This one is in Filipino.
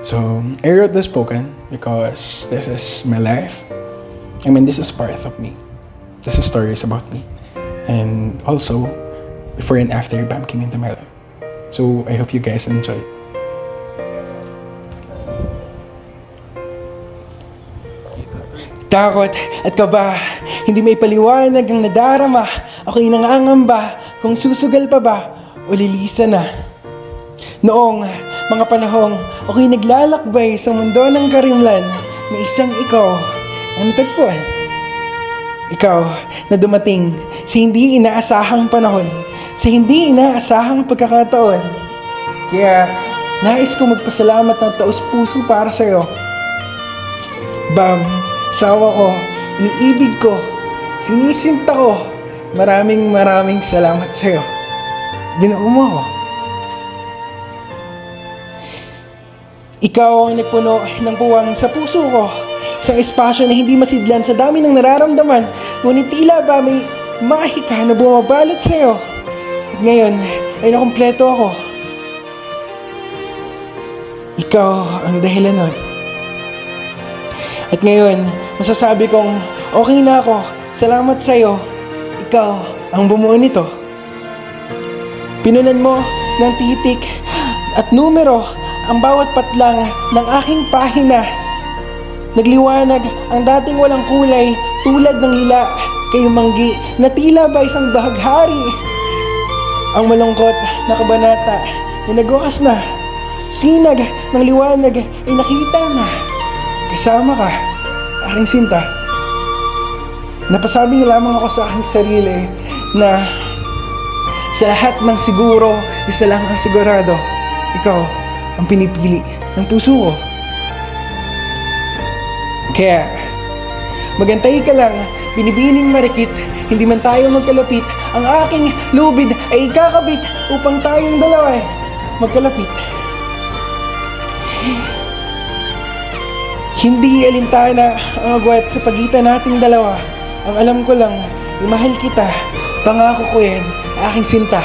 So, I wrote this spoken because this is my life. I mean, this is part of me. This is stories about me. And also, before and after Bam came into my life. So, I hope you guys enjoy. Takot at kaba, hindi may paliwanag ang nadarama. Ako'y nangangamba kung susugal pa ba o lilisa na. Noong mga panahong ako'y naglalakbay sa mundo ng karimlan, na isang ikaw ang natagpuan. Ikaw na dumating sa hindi inaasahang panahon, sa hindi inaasahang pagkakataon. Kaya nais ko magpasalamat ng taos puso para sa'yo. Bam, sawa ko, iniibig ko, sinisinta ko, maraming salamat sa'yo. Binuo mo ako. Ikaw ang nagpuno ng puwang sa puso ko, isang espasyo na hindi masidlan sa dami ng nararamdaman, ngunit tila ba may mahika na bumabalot sa'yo. At ngayon ay nakumpleto ako. Ikaw ang dahilan nun. At ngayon, masasabi kong okay na ako, salamat sa'yo. Ikaw ang bumuo nito. Pinunan mo ng titik at numero ang bawat patlang ng aking pahina. Nagliwanag ang dating walang kulay tulad ng lila kay Manggi na tila ba isang bahaghari. Ang malungkot na kabanata na nagwakas na. Sinag ng liwanag ay nakita na. Kasama ka, aking sinta. Napasabi lamang ako sa aking sarili na sa lahat ng siguro, isa lang ang sigurado. Ikaw ang pinipili ng puso ko. Kaya, magantay ka lang, binibining marikit, hindi man tayo magkalapit. Ang aking lubid ay ikakabit upang tayong dalawa magkalapit. Hindi alintana ang agwat sa pagitan nating dalawa. Ang alam ko lang, mahal kita. Pangako ko yan, aking sinta.